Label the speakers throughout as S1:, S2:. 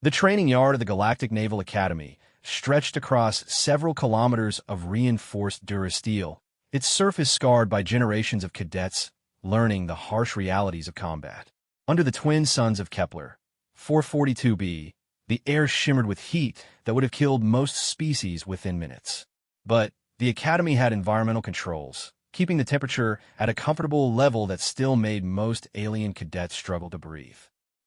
S1: The training yard of the Galactic Naval Academy stretched across several kilometers of reinforced durasteel, its surface scarred by generations of cadets learning the harsh realities of combat. Under the twin suns of Kepler, 442b, the air shimmered with heat that would have killed most species within minutes. But the Academy had environmental controls, keeping the temperature at a comfortable level that still made most alien cadets struggle to breathe.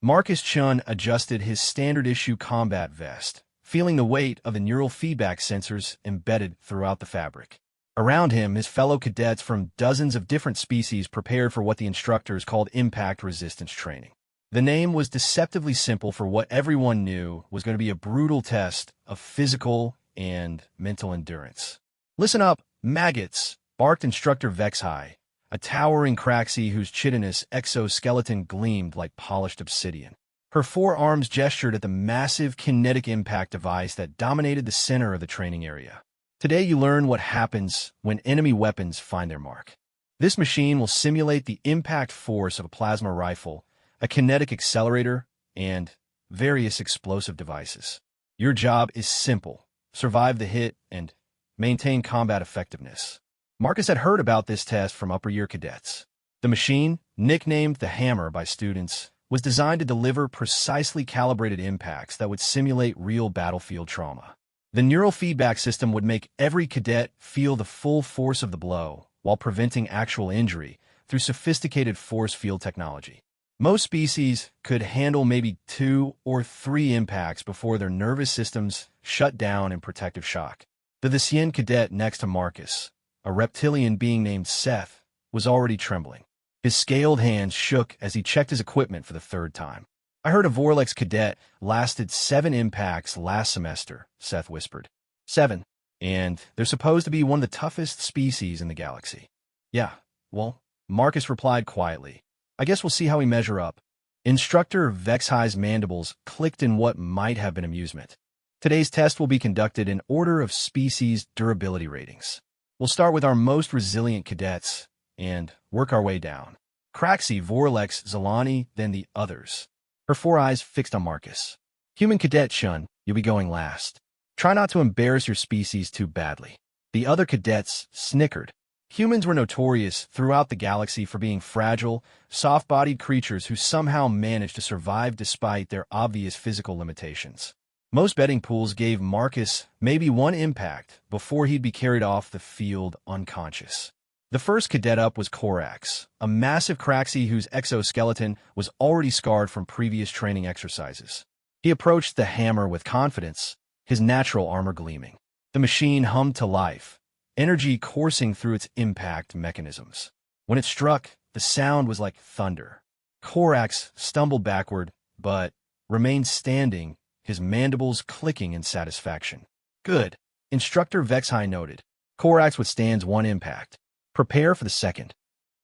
S1: Marcus Chun adjusted his standard-issue combat vest, feeling the weight of the neural feedback sensors embedded throughout the fabric. Around him, his fellow cadets from dozens of different species prepared for what the instructors called impact resistance training. The name was deceptively simple for what everyone knew was going to be a brutal test of physical and mental endurance. "Listen up, maggots," barked Instructor Vexhai, a towering Craxie whose chitinous exoskeleton gleamed like polished obsidian. Her forearms gestured at the massive kinetic impact device that dominated the center of the training area. "Today you learn what happens when enemy weapons find their mark. This machine will simulate the impact force of a plasma rifle, a kinetic accelerator, and various explosive devices. Your job is simple: survive the hit and maintain combat effectiveness." Marcus had heard about this test from upper-year cadets. The machine, nicknamed the Hammer by students, was designed to deliver precisely calibrated impacts that would simulate real battlefield trauma. The neural feedback system would make every cadet feel the full force of the blow while preventing actual injury through sophisticated force field technology. Most species could handle maybe 2 or 3 impacts before their nervous systems shut down in protective shock. The Visian cadet next to Marcus, a reptilian being named Seth, was already trembling. His scaled hands shook as he checked his equipment for the 3rd time. "I heard a Vorlex cadet lasted 7 impacts last semester," Seth whispered. 7. And they're supposed to be one of the toughest species in the galaxy. "Yeah, well," Marcus replied quietly. "I guess we'll see how we measure up." Instructor Vexhai's mandibles clicked in what might have been amusement. "Today's test will be conducted in order of species durability ratings. We'll start with our most resilient cadets and work our way down. Craxie, Vorlex, Zalani, then the others." Her 4 eyes fixed on Marcus. "Human Cadet Chun, you'll be going last. Try not to embarrass your species too badly." The other cadets snickered. Humans were notorious throughout the galaxy for being fragile, soft-bodied creatures who somehow managed to survive despite their obvious physical limitations. Most betting pools gave Marcus maybe 1 impact before he'd be carried off the field unconscious. The first cadet up was Corax, a massive Craxie whose exoskeleton was already scarred from previous training exercises. He approached the Hammer with confidence, his natural armor gleaming. The machine hummed to life, energy coursing through its impact mechanisms. When it struck, the sound was like thunder. Corax stumbled backward, but remained standing, his mandibles clicking in satisfaction. "Good," Instructor Vexhai noted. "Corax withstands 1 impact. Prepare for the 2nd.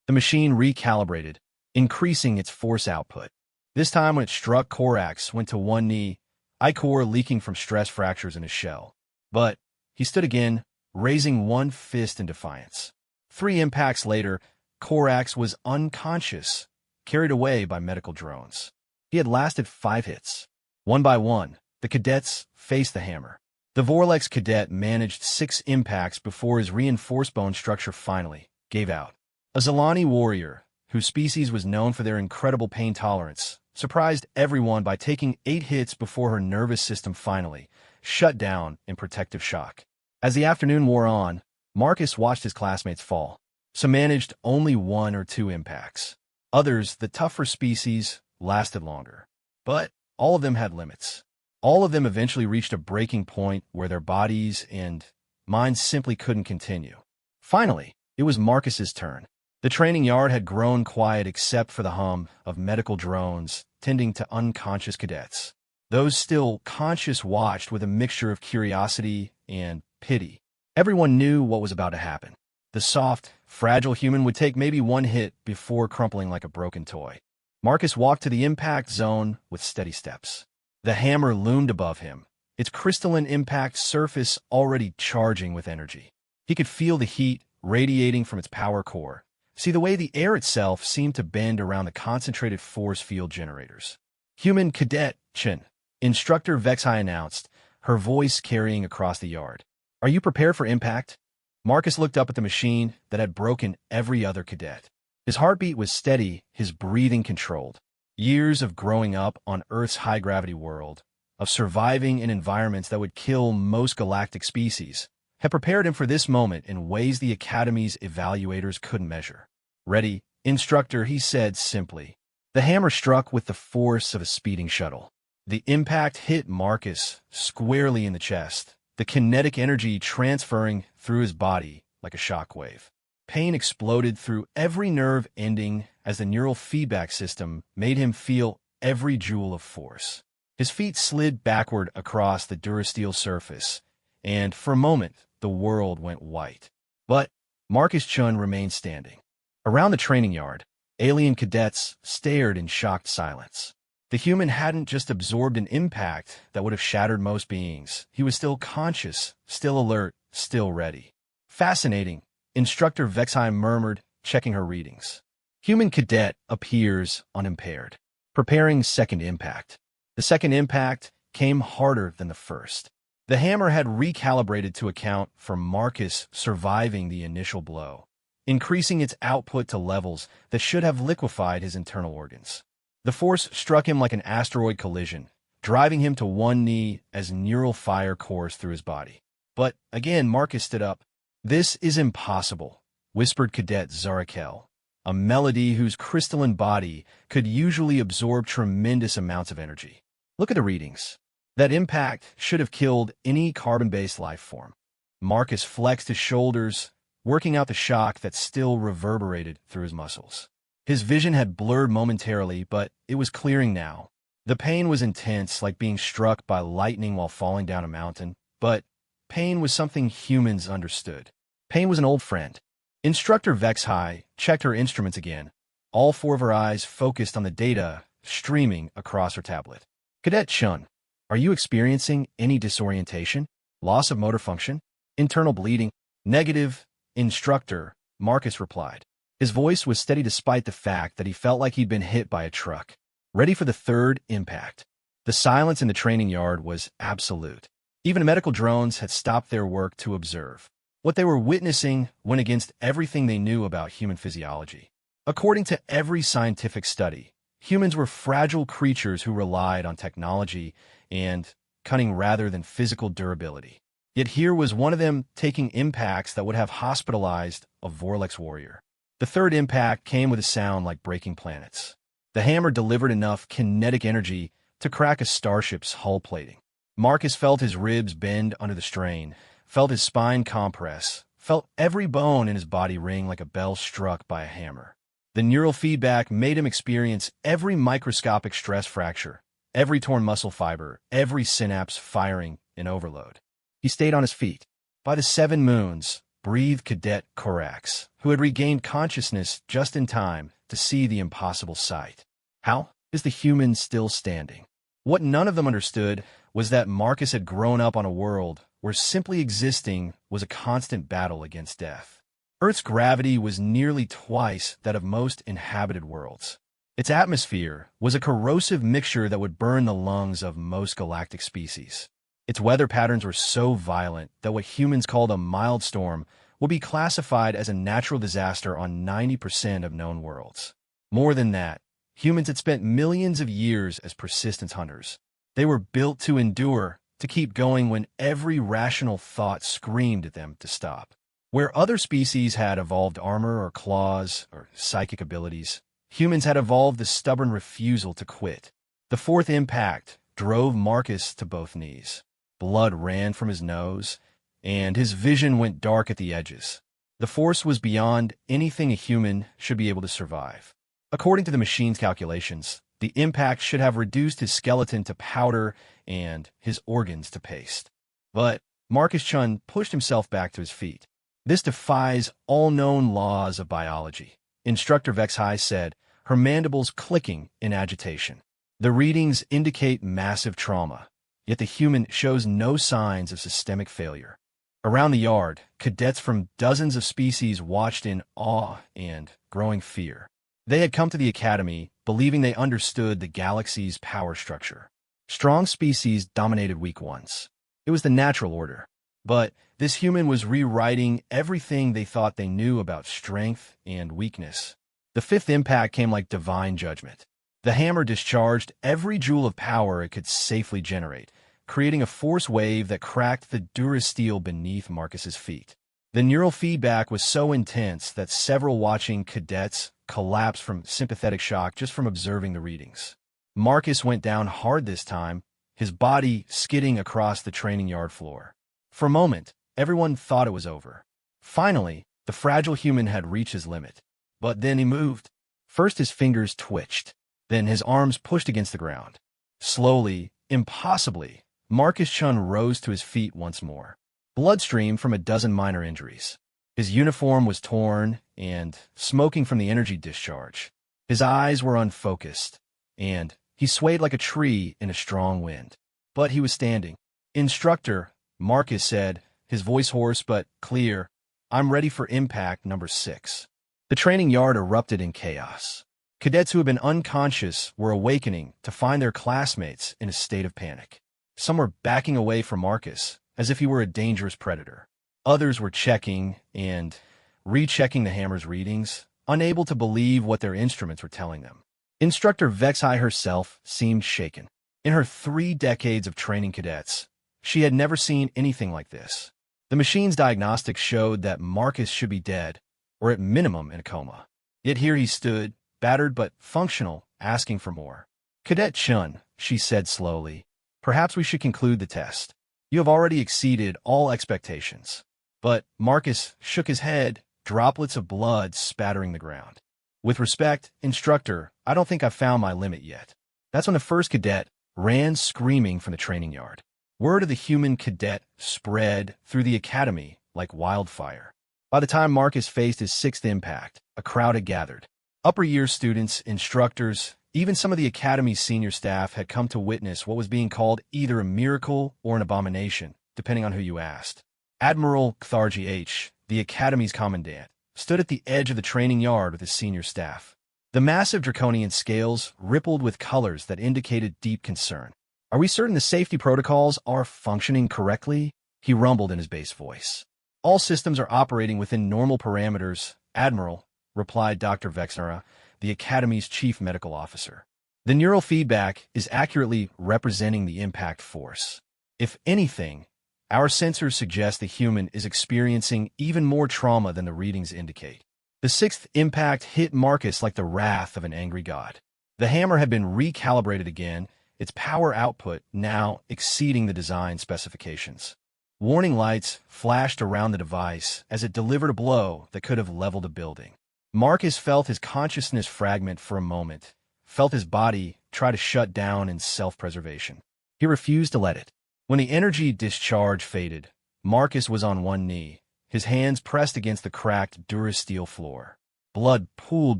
S1: The machine recalibrated, increasing its force output. This time when it struck, Corax went to 1 knee, ichor leaking from stress fractures in his shell. But he stood again, raising 1 fist in defiance. 3 impacts later, Corax was unconscious, carried away by medical drones. He had lasted 5 hits. One by one, the cadets faced the Hammer. The Vorlex cadet managed 6 impacts before his reinforced bone structure finally gave out. A Zalani warrior, whose species was known for their incredible pain tolerance, surprised everyone by taking 8 hits before her nervous system finally shut down in protective shock. As the afternoon wore on, Marcus watched his classmates fall. Some managed only 1 or 2 impacts. Others, the tougher species, lasted longer. But all of them had limits. All of them eventually reached a breaking point where their bodies and minds simply couldn't continue. Finally, it was Marcus's turn. The training yard had grown quiet except for the hum of medical drones tending to unconscious cadets. Those still conscious watched with a mixture of curiosity and pity. Everyone knew what was about to happen. The soft, fragile human would take maybe 1 hit before crumpling like a broken toy. Marcus walked to the impact zone with steady steps. The Hammer loomed above him, its crystalline impact surface already charging with energy. He could feel the heat radiating from its power core, see the way the air itself seemed to bend around the concentrated force field generators. "Human Cadet Chin, Instructor Vexai announced, her voice carrying across the yard. Are you prepared for impact? Marcus looked up at the machine that had broken every other cadet. His heartbeat was steady, his breathing controlled. Years of growing up on Earth's high-gravity world, of surviving in environments that would kill most galactic species, had prepared him for this moment in ways the Academy's evaluators couldn't measure. Ready, instructor, he said simply. The hammer struck with the force of a speeding shuttle. The impact hit Marcus squarely in the chest, the kinetic energy transferring through his body like a shockwave. Pain exploded through every nerve ending as the neural feedback system made him feel every joule of force. His feet slid backward across the durasteel surface, and for a moment, the world went white. But Marcus Chun remained standing. Around the training yard, alien cadets stared in shocked silence. The human hadn't just absorbed an impact that would have shattered most beings. He was still conscious, still alert, still ready. Fascinating, Instructor Vexheim murmured, checking her readings. Human cadet appears unimpaired, preparing second impact. The second impact came harder than the first. The hammer had recalibrated to account for Marcus surviving the initial blow, increasing its output to levels that should have liquefied his internal organs. The force struck him like an asteroid collision, driving him to one knee as neural fire coursed through his body. But again, Marcus stood up. This is impossible, whispered Cadet Zarakel, a melody whose crystalline body could usually absorb tremendous amounts of energy. Look at the readings. That impact should have killed any carbon-based life form. Marcus flexed his shoulders, working out the shock that still reverberated through his muscles. His vision had blurred momentarily, but it was clearing now. The pain was intense, like being struck by lightning while falling down a mountain, but pain was something humans understood. Pain was an old friend. Instructor Vexhai checked her instruments again, all four of her eyes focused on the data streaming across her tablet. Cadet Chun, are you experiencing any disorientation, loss of motor function, internal bleeding? Negative, Instructor, Marcus replied. His voice was steady despite the fact that he felt like he'd been hit by a truck. Ready for the third impact. The silence in the training yard was absolute. Even medical drones had stopped their work to observe. What they were witnessing went against everything they knew about human physiology. According to every scientific study, humans were fragile creatures who relied on technology and cunning rather than physical durability. Yet here was one of them taking impacts that would have hospitalized a Vorlex warrior. The third impact came with a sound like breaking planets. The hammer delivered enough kinetic energy to crack a starship's hull plating. Marcus felt his ribs bend under the strain, felt his spine compress, felt every bone in his body ring like a bell struck by a hammer. The neural feedback made him experience every microscopic stress fracture, every torn muscle fiber, every synapse firing in overload. He stayed on his feet. By the 7 moons, breathed Cadet Corax, who had regained consciousness just in time to see the impossible sight. How is the human still standing? What none of them understood was that Marcus had grown up on a world where simply existing was a constant battle against death. Earth's gravity was nearly twice that of most inhabited worlds. Its atmosphere was a corrosive mixture that would burn the lungs of most galactic species. Its weather patterns were so violent that what humans called a mild storm will be classified as a natural disaster on 90% of known worlds. More than that, humans had spent millions of years as persistent hunters. They were built to endure, to keep going when every rational thought screamed at them to stop. Where other species had evolved armor or claws or psychic abilities, humans had evolved the stubborn refusal to quit. The fourth impact drove Marcus to both knees. Blood ran from his nose, and his vision went dark at the edges. The force was beyond anything a human should be able to survive. According to the machine's calculations, the impact should have reduced his skeleton to powder and his organs to paste. But Marcus Chun pushed himself back to his feet. This defies all known laws of biology, Instructor Vexhai said, her mandibles clicking in agitation. The readings indicate massive trauma, yet the human shows no signs of systemic failure. Around the yard, cadets from dozens of species watched in awe and growing fear. They had come to the academy believing they understood the galaxy's power structure. Strong species dominated weak ones. It was the natural order. But this human was rewriting everything they thought they knew about strength and weakness. The fifth impact came like divine judgment. The hammer discharged every joule of power it could safely generate, creating a force wave that cracked the durasteel beneath Marcus's feet. The neural feedback was so intense that several watching cadets collapsed from sympathetic shock just from observing the readings. Marcus went down hard this time, his body skidding across the training yard floor. For a moment, everyone thought it was over. Finally, the fragile human had reached his limit. But then he moved. First his fingers twitched, then his arms pushed against the ground. Slowly, impossibly, Marcus Chun rose to his feet once more. Blood streamed from a dozen minor injuries. His uniform was torn and smoking from the energy discharge. His eyes were unfocused, and he swayed like a tree in a strong wind. But he was standing. "Instructor," Marcus said, his voice hoarse but clear, "I'm ready for impact number 6. The training yard erupted in chaos. Cadets who had been unconscious were awakening to find their classmates in a state of panic. Some were backing away from Marcus, as if he were a dangerous predator. Others were checking and rechecking the hammer's readings, unable to believe what their instruments were telling them. Instructor Vexai herself seemed shaken. In her 3 decades of training cadets, she had never seen anything like this. The machine's diagnostics showed that Marcus should be dead, or at minimum in a coma. Yet here he stood, battered but functional, asking for more. "Cadet Chun," she said slowly, "perhaps we should conclude the test. You have already exceeded all expectations." But Marcus shook his head, droplets of blood spattering the ground. "With respect, instructor, I don't think I've found my limit yet." That's when the first cadet ran screaming from the training yard. Word of the human cadet spread through the academy like wildfire. By the time Marcus faced his 6th impact, a crowd had gathered. Upper year students, instructors, even some of the academy's senior staff had come to witness what was being called either a miracle or an abomination, depending on who you asked. Admiral Ktharji H., the academy's commandant, stood at the edge of the training yard with his senior staff. The massive draconian scales rippled with colors that indicated deep concern. "Are we certain the safety protocols are functioning correctly?" he rumbled in his bass voice. "All systems are operating within normal parameters, Admiral," replied Dr. Vexnera, the Academy's chief medical officer. "The neural feedback is accurately representing the impact force. If anything, our sensors suggest the human is experiencing even more trauma than the readings indicate." The 6th impact hit Marcus like the wrath of an angry god. The hammer had been recalibrated again, its power output now exceeding the design specifications. Warning lights flashed around the device as it delivered a blow that could have leveled a building. Marcus felt his consciousness fragment for a moment, felt his body try to shut down in self-preservation. He refused to let it. When the energy discharge faded, Marcus was on one knee, his hands pressed against the cracked durasteel floor. Blood pooled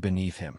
S1: beneath him,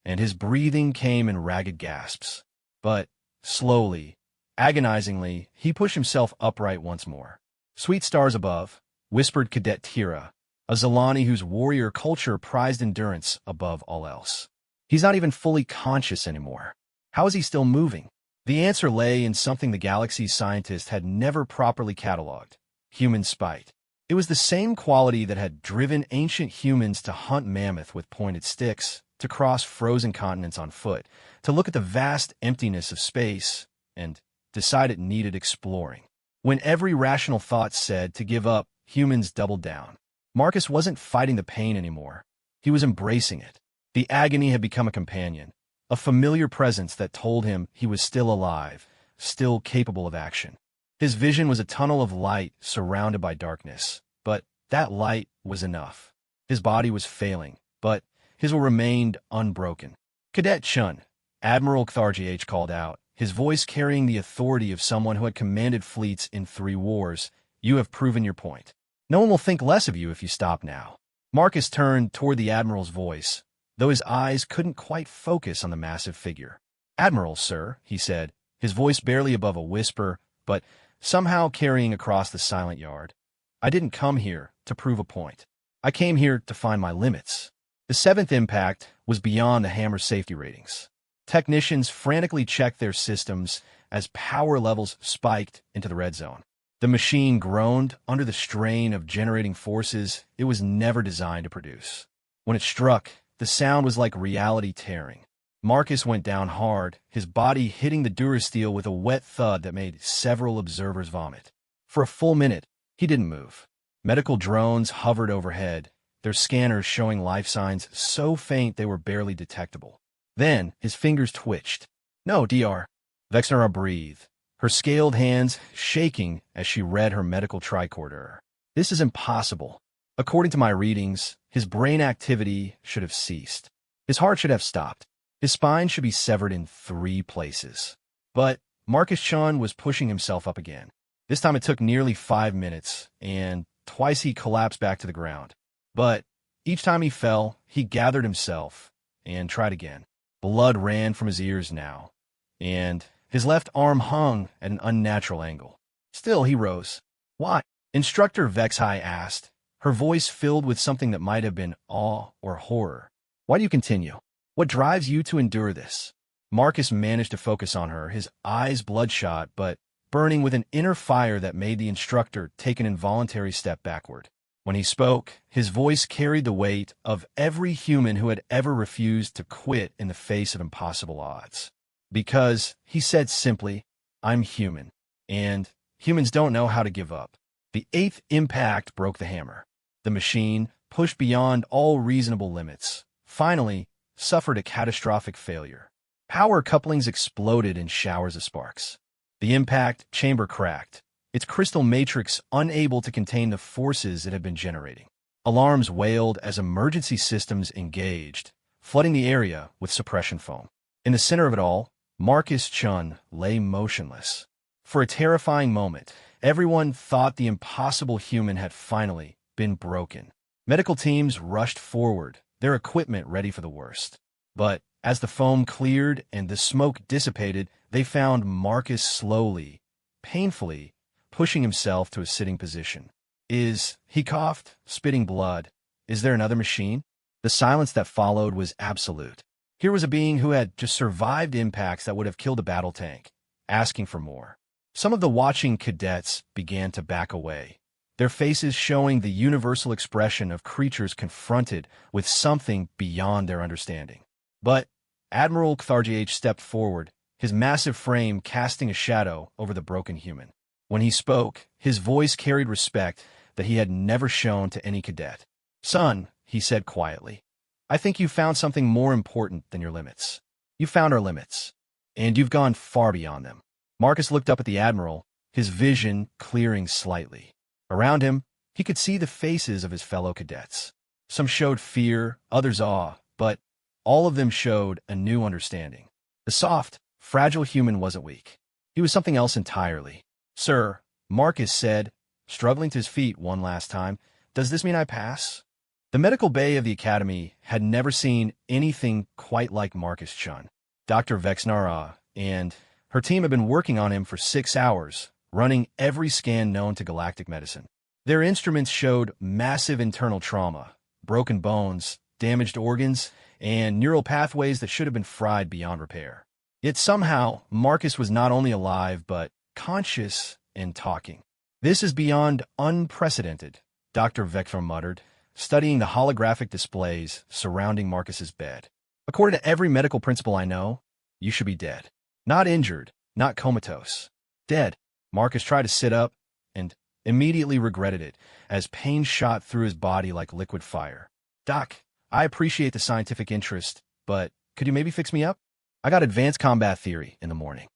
S1: and his breathing came in ragged gasps. But slowly, agonizingly, he pushed himself upright once more. "Sweet stars above," whispered Cadet Tira, a Zalani whose warrior culture prized endurance above all else. "He's not even fully conscious anymore. How is he still moving?" The answer lay in something the galaxy's scientists had never properly cataloged: human spite. It was the same quality that had driven ancient humans to hunt mammoth with pointed sticks, to cross frozen continents on foot, to look at the vast emptiness of space, and decide it needed exploring. When every rational thought said to give up, humans doubled down. Marcus wasn't fighting the pain anymore. He was embracing it. The agony had become a companion, a familiar presence that told him he was still alive, still capable of action. His vision was a tunnel of light surrounded by darkness, but that light was enough. His body was failing, but his will remained unbroken. "Cadet Chun," Admiral Ktharji H. called out, his voice carrying the authority of someone who had commanded fleets in 3 wars, "You have proven your point. No one will think less of you if you stop now." Marcus turned toward the Admiral's voice, though his eyes couldn't quite focus on the massive figure. "Admiral, sir," he said, his voice barely above a whisper, but somehow carrying across the silent yard. "I didn't come here to prove a point. I came here to find my limits." The 7th impact was beyond the hammer's safety ratings. Technicians frantically checked their systems, as power levels spiked into the red zone. The machine groaned under the strain of generating forces it was never designed to produce. When it struck, the sound was like reality tearing. Marcus went down hard, his body hitting the durasteel with a wet thud that made several observers vomit. For a full minute, he didn't move. Medical drones hovered overhead, their scanners showing life signs so faint they were barely detectable. Then, his fingers twitched. "No, Dr." Vexnara breathed, her scaled hands shaking as she read her medical tricorder. "This is impossible. According to my readings, his brain activity should have ceased. His heart should have stopped. His spine should be severed in 3 places." But Marcus Chun was pushing himself up again. This time it took nearly 5 minutes, and twice he collapsed back to the ground. But each time he fell, he gathered himself and tried again. Blood ran from his ears now, and his left arm hung at an unnatural angle. Still, he rose. "Why?" Instructor Vexhai asked, her voice filled with something that might have been awe or horror. "Why do you continue? What drives you to endure this?" Marcus managed to focus on her, his eyes bloodshot but burning with an inner fire that made the instructor take an involuntary step backward. When he spoke, his voice carried the weight of every human who had ever refused to quit in the face of impossible odds. Because, he said simply, "I'm human, and humans don't know how to give up." The 8th impact broke the hammer. The machine, pushed beyond all reasonable limits, finally suffered a catastrophic failure. Power couplings exploded in showers of sparks. The impact chamber cracked, its crystal matrix unable to contain the forces it had been generating. Alarms wailed as emergency systems engaged, flooding the area with suppression foam. In the center of it all, Marcus Chun lay motionless. For a terrifying moment, everyone thought the impossible human had finally been broken. Medical teams rushed forward, their equipment ready for the worst. But as the foam cleared and the smoke dissipated, they found Marcus slowly, painfully, pushing himself to a sitting position. He coughed, spitting blood. "Is there another machine?" The silence that followed was absolute. Here was a being who had just survived impacts that would have killed a battle tank, asking for more. Some of the watching cadets began to back away, their faces showing the universal expression of creatures confronted with something beyond their understanding. But Admiral Kthargh stepped forward, his massive frame casting a shadow over the broken human. When he spoke, his voice carried respect that he had never shown to any cadet. "Son," he said quietly, "I think you found something more important than your limits. You found our limits, and you've gone far beyond them." Marcus looked up at the Admiral, his vision clearing slightly. Around him, he could see the faces of his fellow cadets. Some showed fear, others awe, but all of them showed a new understanding. The soft, fragile human wasn't weak. He was something else entirely. "Sir," Marcus said, struggling to his feet one last time, "does this mean I pass?" The medical bay of the academy had never seen anything quite like Marcus Chun. Dr. Vexnara and her team had been working on him for 6 hours, running every scan known to galactic medicine. Their instruments showed massive internal trauma, broken bones, damaged organs, and neural pathways that should have been fried beyond repair. Yet somehow, Marcus was not only alive, but conscious and talking. "This is beyond unprecedented," Dr. Vector muttered, studying the holographic displays surrounding Marcus's bed. "According to every medical principle I know, you should be dead. Not injured, not comatose. Dead." Marcus tried to sit up and immediately regretted it, as pain shot through his body like liquid fire. "Doc, I appreciate the scientific interest, but could you maybe fix me up? I got advanced combat theory in the morning."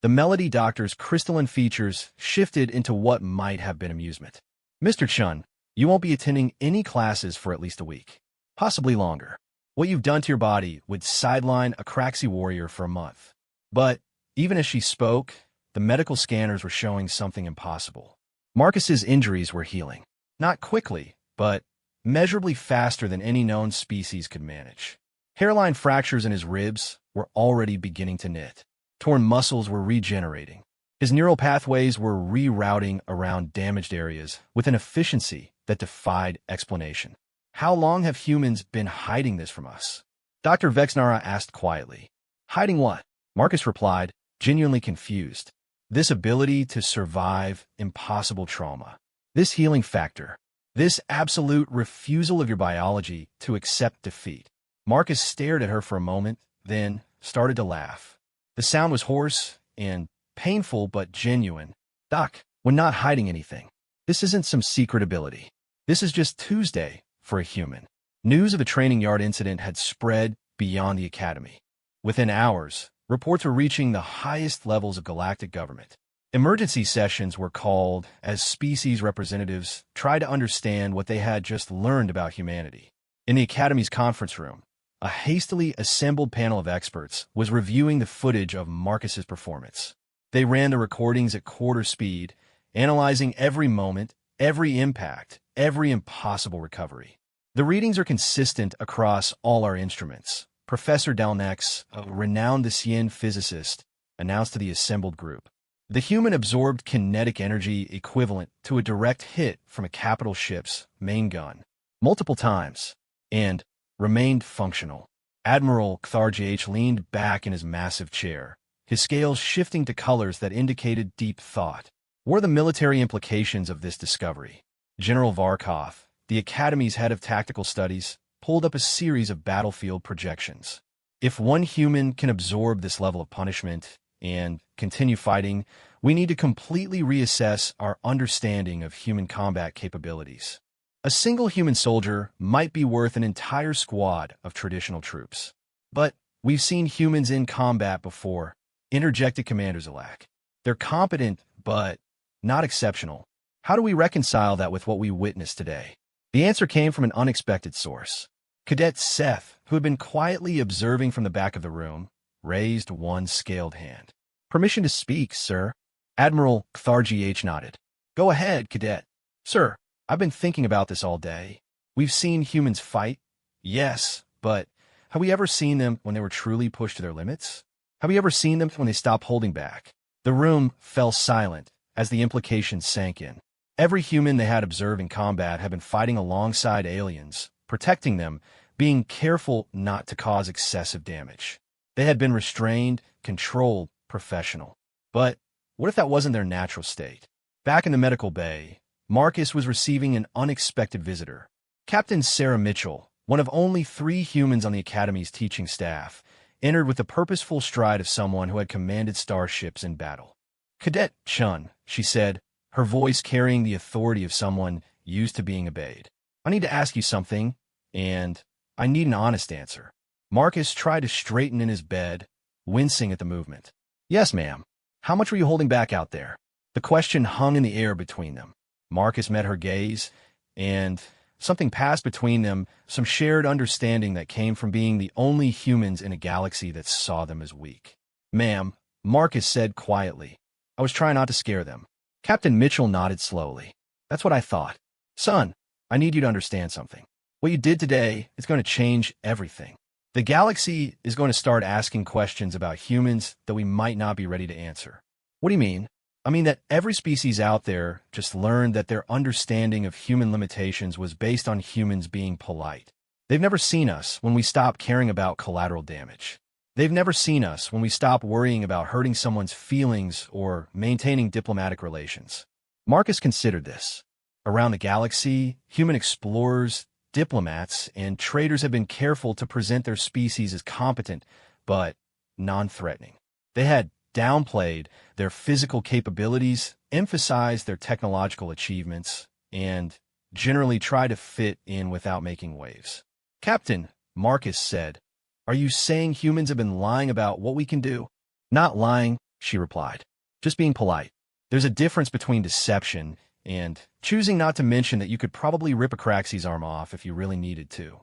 S1: The Melody Doctor's crystalline features shifted into what might have been amusement. "Mr. Chun, you won't be attending any classes for at least a week, possibly longer. What you've done to your body would sideline a Craxi warrior for a month." But even as she spoke, the medical scanners were showing something impossible. Marcus's injuries were healing. Not quickly, but measurably faster than any known species could manage. Hairline fractures in his ribs were already beginning to knit. Torn muscles were regenerating. His neural pathways were rerouting around damaged areas with an efficiency that defied explanation. "How long have humans been hiding this from us?" Dr. Vexnara asked quietly. "Hiding what?" Marcus replied, genuinely confused. This ability to survive impossible trauma. This healing factor. This absolute refusal of your biology to accept defeat. Marcus stared at her for a moment, then started to laugh. The sound was hoarse and painful but genuine. Doc, when not hiding anything. This isn't some secret ability. This is just Tuesday for a human. News of the training yard incident had spread beyond the academy. Within hours, reports were reaching the highest levels of galactic government. Emergency sessions were called as species representatives tried to understand what they had just learned about humanity. In the Academy's conference room, a hastily assembled panel of experts was reviewing the footage of Marcus's performance. They ran the recordings at quarter speed, analyzing every moment, every impact, every impossible recovery. The readings are consistent across all our instruments. Professor Delnex, a renowned Desian physicist, announced to the assembled group. The human absorbed kinetic energy equivalent to a direct hit from a capital ship's main gun, multiple times, and remained functional. Admiral Kthargh leaned back in his massive chair, his scales shifting to colors that indicated deep thought. What are the military implications of this discovery? General Varkov, the Academy's head of tactical studies, pulled up a series of battlefield projections. If one human can absorb this level of punishment and continue fighting, we need to completely reassess our understanding of human combat capabilities. A single human soldier might be worth an entire squad of traditional troops. But we've seen humans in combat before, interjected Commander Zalak. They're competent, but not exceptional. How do we reconcile that with what we witnessed today? The answer came from an unexpected source. Cadet Seth, who had been quietly observing from the back of the room, raised one scaled hand. Permission to speak, sir. Admiral Kthargh nodded. Go ahead, Cadet. Sir, I've been thinking about this all day. We've seen humans fight, yes, but have we ever seen them when they were truly pushed to their limits? Have we ever seen them when they stopped holding back? The room fell silent as the implications sank in. Every human they had observed in combat had been fighting alongside aliens, protecting them, being careful not to cause excessive damage. They had been restrained, controlled, professional. But what if that wasn't their natural state? Back in the medical bay, Marcus was receiving an unexpected visitor. Captain Sarah Mitchell, one of only 3 humans on the Academy's teaching staff, entered with the purposeful stride of someone who had commanded starships in battle. Cadet Chun, she said, her voice carrying the authority of someone used to being obeyed. I need to ask you something, and I need an honest answer. Marcus tried to straighten in his bed, wincing at the movement. Yes, ma'am. How much were you holding back out there? The question hung in the air between them. Marcus met her gaze, and something passed between them, some shared understanding that came from being the only humans in a galaxy that saw them as weak. Ma'am, Marcus said quietly. I was trying not to scare them. Captain Mitchell nodded slowly. That's what I thought. Son, I need you to understand something. What you did today is going to change everything. The galaxy is going to start asking questions about humans that we might not be ready to answer. What do you mean? I mean that every species out there just learned that their understanding of human limitations was based on humans being polite. They've never seen us when we stop caring about collateral damage. They've never seen us when we stop worrying about hurting someone's feelings or maintaining diplomatic relations. Marcus considered this. Around the galaxy, human explorers, diplomats, and traders have been careful to present their species as competent, but non-threatening. They had downplayed their physical capabilities, emphasized their technological achievements, and generally tried to fit in without making waves. Captain, Marcus said, are you saying humans have been lying about what we can do? Not lying, she replied. Just being polite. There's a difference between deception and choosing not to mention that you could probably rip a Craxy's arm off if you really needed to.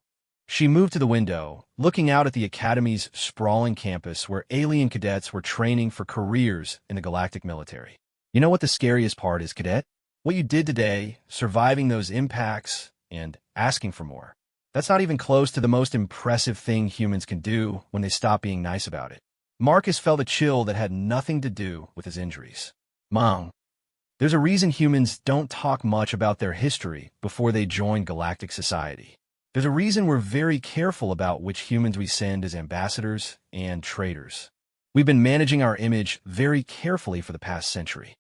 S1: She moved to the window, looking out at the Academy's sprawling campus where alien cadets were training for careers in the galactic military. You know what the scariest part is, Cadet? What you did today, surviving those impacts and asking for more. That's not even close to the most impressive thing humans can do when they stop being nice about it. Marcus felt a chill that had nothing to do with his injuries. Mom, there's a reason humans don't talk much about their history before they join galactic society. There's a reason we're very careful about which humans we send as ambassadors and traders. We've been managing our image very carefully for the past century.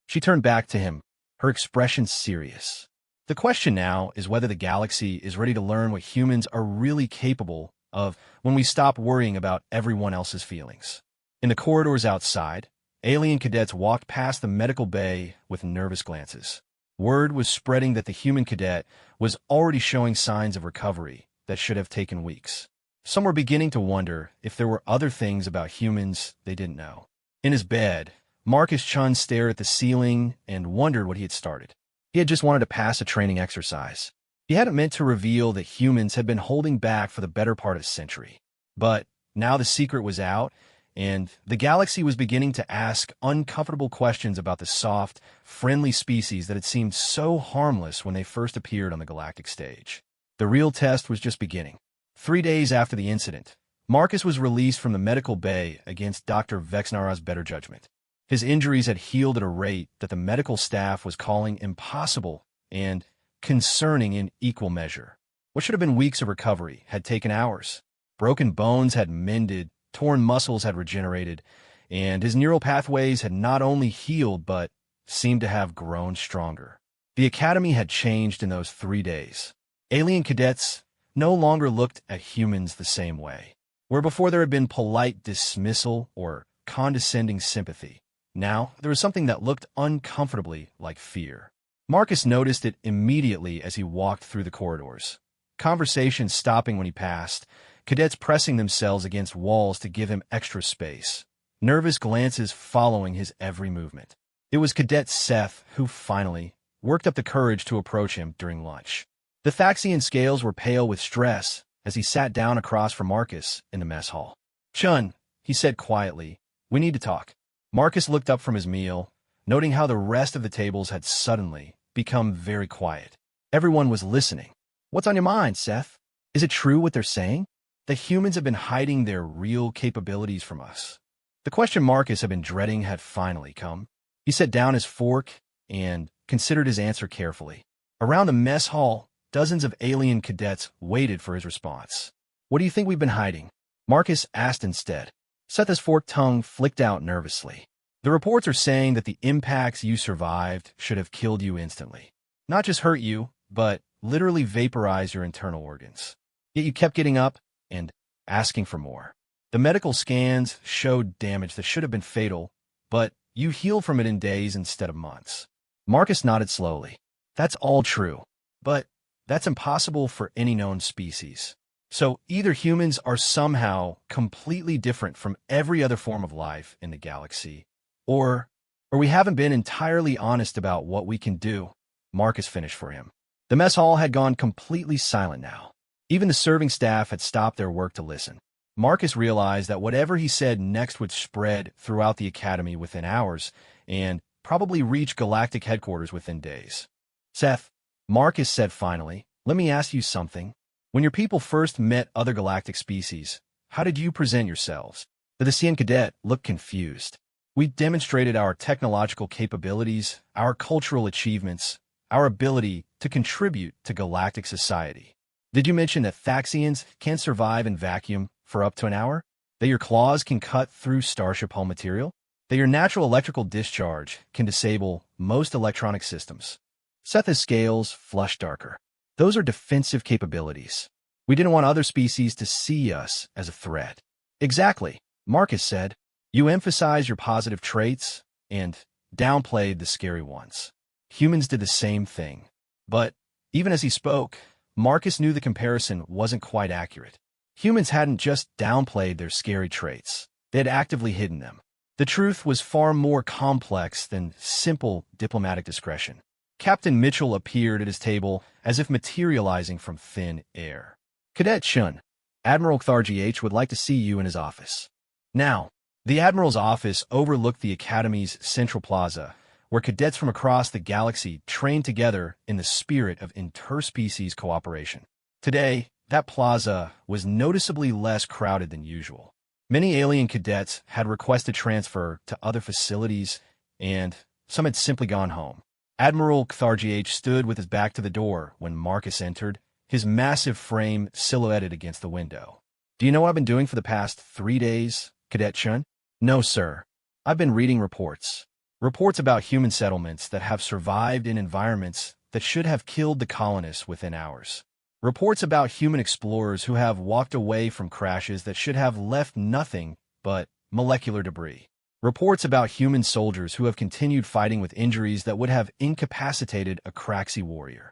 S1: She turned back to him, her expression serious. The question now is whether the galaxy is ready to learn what humans are really capable of when we stop worrying about everyone else's feelings. In the corridors outside, alien cadets walked past the medical bay with nervous glances. Word was spreading that the human cadet was already showing signs of recovery that should have taken weeks. Some were beginning to wonder if there were other things about humans they didn't know. In his bed, Marcus Chun stared at the ceiling and wondered what he had started. He had just wanted to pass a training exercise. He hadn't meant to reveal that humans had been holding back for the better part of a century. But now the secret was out, and the galaxy was beginning to ask uncomfortable questions about the soft, friendly species that had seemed so harmless when they first appeared on the galactic stage. The real test was just beginning. 3 days after the incident, Marcus was released from the medical bay against Dr. Vexnara's better judgment. His injuries had healed at a rate that the medical staff was calling impossible and concerning in equal measure. What should have been weeks of recovery had taken hours. Broken bones had mended, torn muscles had regenerated, and his neural pathways had not only healed but seemed to have grown stronger. The academy had changed in those 3 days. Alien cadets no longer looked at humans the same way. Where before there had been polite dismissal or condescending sympathy, now there was something that looked uncomfortably like fear. Marcus noticed it immediately as he walked through the corridors. Conversations stopping when he passed, cadets pressing themselves against walls to give him extra space, nervous glances following his every movement. It was Cadet Seth who finally worked up the courage to approach him during lunch. The Thaxian scales were pale with stress as he sat down across from Marcus in the mess hall. "Chun," he said quietly, "we need to talk." Marcus looked up from his meal, noting how the rest of the tables had suddenly become very quiet. Everyone was listening. "What's on your mind, Seth? Is it true what they're saying? The humans have been hiding their real capabilities from us." The question Marcus had been dreading had finally come. He set down his fork and considered his answer carefully. Around the mess hall, dozens of alien cadets waited for his response. "What do you think we've been hiding?" Marcus asked instead. Seth's forked tongue flicked out nervously. "The reports are saying that the impacts you survived should have killed you instantly. Not just hurt you, but literally vaporize your internal organs. Yet you kept getting up and asking for more. The medical scans showed damage that should have been fatal, but you healed from it in days instead of months." Marcus nodded slowly. "That's all true, but that's impossible for any known species. So either humans are somehow completely different from every other form of life in the galaxy, or we haven't been entirely honest about what we can do." Marcus finished for him. The mess hall had gone completely silent now. Even the serving staff had stopped their work to listen. Marcus realized that whatever he said next would spread throughout the academy within hours and probably reach galactic headquarters within days. "Seth," Marcus said finally, "let me ask you something. When your people first met other galactic species, how did you present yourselves?" The Thaxian cadet looked confused. "We demonstrated our technological capabilities, our cultural achievements, our ability to contribute to galactic society. Did you mention that Thaxians can survive in vacuum for up to an hour? That your claws can cut through starship hull material? That your natural electrical discharge can disable most electronic systems?" Seth's scales flushed darker. "Those are defensive capabilities. We didn't want other species to see us as a threat." "Exactly," Marcus said. "You emphasize your positive traits and downplayed the scary ones. Humans did the same thing." But even as he spoke, Marcus knew the comparison wasn't quite accurate. Humans hadn't just downplayed their scary traits. They had actively hidden them. The truth was far more complex than simple diplomatic discretion. Captain Mitchell appeared at his table as if materializing from thin air. "Cadet Chun, Admiral Kthargh would like to see you in his office." Now, the Admiral's office overlooked the Academy's central plaza, where cadets from across the galaxy trained together in the spirit of interspecies cooperation. Today, that plaza was noticeably less crowded than usual. Many alien cadets had requested transfer to other facilities, and some had simply gone home. Admiral Kthargh stood with his back to the door when Marcus entered, his massive frame silhouetted against the window. "Do you know what I've been doing for the past 3 days, Cadet Chun?" No, sir. I've been reading reports. Reports about human settlements that have survived in environments that should have killed the colonists within hours. Reports about human explorers who have walked away from crashes that should have left nothing but molecular debris. Reports about human soldiers who have continued fighting with injuries that would have incapacitated a Craxi warrior.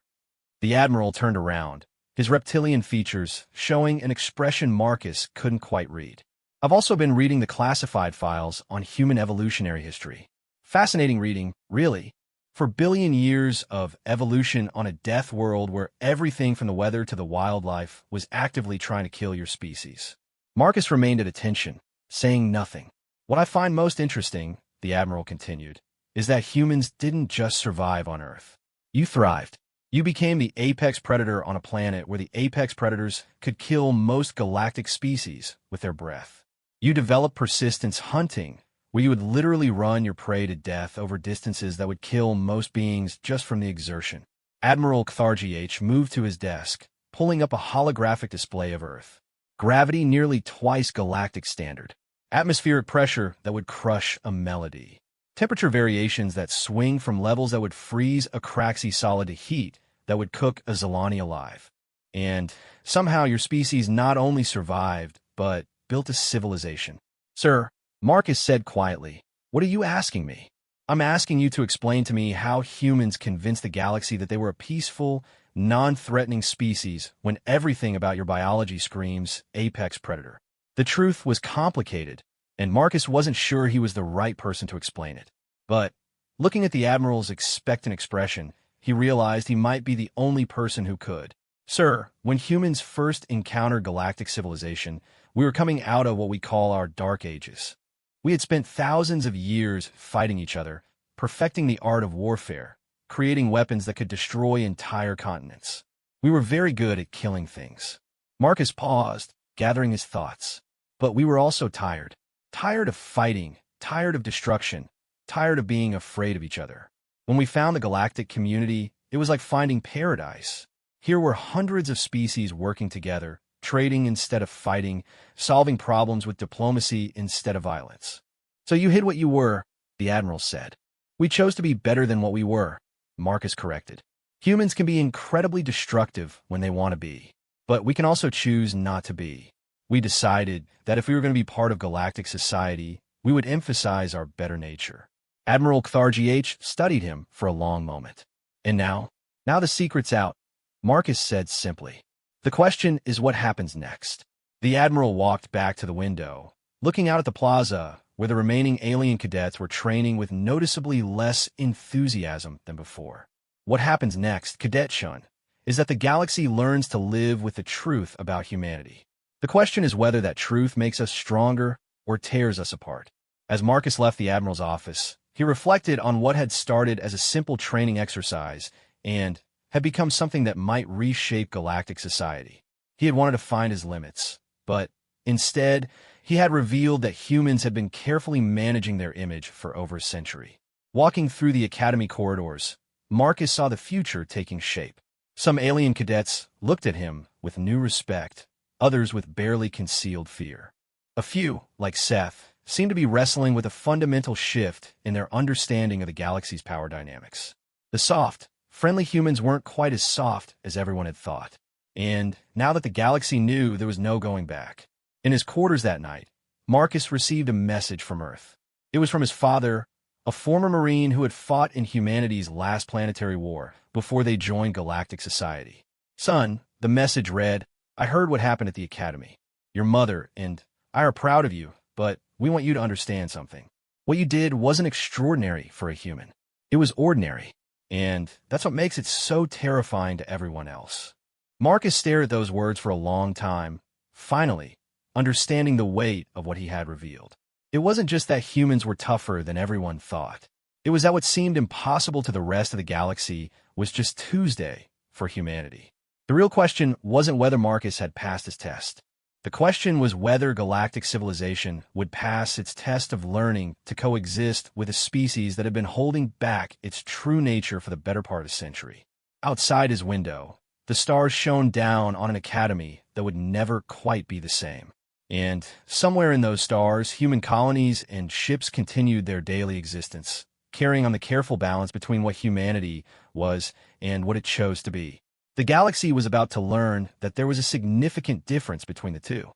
S1: The Admiral turned around, his reptilian features showing an expression Marcus couldn't quite read. I've also been reading the classified files on human evolutionary history. Fascinating reading, really. For billion years of evolution on a death world where everything from the weather to the wildlife was actively trying to kill your species. Marcus remained at attention, saying nothing. What I find most interesting, the Admiral continued, is that humans didn't just survive on Earth. You thrived. You became the apex predator on a planet where the apex predators could kill most galactic species with their breath. You developed persistence hunting, where you would literally run your prey to death over distances that would kill most beings just from the exertion. Admiral Kthargh moved to his desk, pulling up a holographic display of Earth. Gravity nearly twice galactic standard. Atmospheric pressure that would crush a melody. Temperature variations that swing from levels that would freeze a Craxi solid to heat that would cook a Zilani alive. And somehow your species not only survived, but built a civilization. Sir, Marcus said quietly, what are you asking me? I'm asking you to explain to me how humans convinced the galaxy that they were a peaceful, non-threatening species when everything about your biology screams apex predator. The truth was complicated, and Marcus wasn't sure he was the right person to explain it. But, looking at the Admiral's expectant expression, he realized he might be the only person who could. Sir, when humans first encountered galactic civilization, we were coming out of what we call our Dark Ages. We had spent thousands of years fighting each other, perfecting the art of warfare, creating weapons that could destroy entire continents. We were very good at killing things. Marcus paused, gathering his thoughts. But we were also tired. Tired of fighting, tired of destruction, tired of being afraid of each other. When we found the galactic community, it was like finding paradise. Here were hundreds of species working together, trading instead of fighting, solving problems with diplomacy instead of violence. So you hid what you were, the Admiral said. We chose to be better than what we were, Marcus corrected. Humans can be incredibly destructive when they want to be, but we can also choose not to be. We decided that if we were going to be part of galactic society, we would emphasize our better nature. Admiral Kthargh studied him for a long moment. And now the secret's out, Marcus said simply. The question is what happens next. The Admiral walked back to the window, looking out at the plaza where the remaining alien cadets were training with noticeably less enthusiasm than before. What happens next, Cadet Shun, is that the galaxy learns to live with the truth about humanity. The question is whether that truth makes us stronger or tears us apart. As Marcus left the Admiral's office, he reflected on what had started as a simple training exercise and had become something that might reshape galactic society. He had wanted to find his limits, but instead, he had revealed that humans had been carefully managing their image for over a century. Walking through the Academy corridors, Marcus saw the future taking shape. Some alien cadets looked at him with new respect, others with barely concealed fear. A few, like Seth, seemed to be wrestling with a fundamental shift in their understanding of the galaxy's power dynamics. The soft, friendly humans weren't quite as soft as everyone had thought. And now that the galaxy knew, there was no going back. In his quarters that night, Marcus received a message from Earth. It was from his father, a former Marine who had fought in humanity's last planetary war before they joined galactic society. Son, the message read, I heard what happened at the Academy. Your mother and I are proud of you, but we want you to understand something. What you did wasn't extraordinary for a human. It was ordinary. And that's what makes it so terrifying to everyone else. Marcus stared at those words for a long time, finally, understanding the weight of what he had revealed. It wasn't just that humans were tougher than everyone thought. It was that what seemed impossible to the rest of the galaxy was just Tuesday for humanity. The real question wasn't whether Marcus had passed his test. The question was whether galactic civilization would pass its test of learning to coexist with a species that had been holding back its true nature for the better part of a century. Outside his window, the stars shone down on an academy that would never quite be the same. And somewhere in those stars, human colonies and ships continued their daily existence, carrying on the careful balance between what humanity was and what it chose to be. The galaxy was about to learn that there was a significant difference between the two.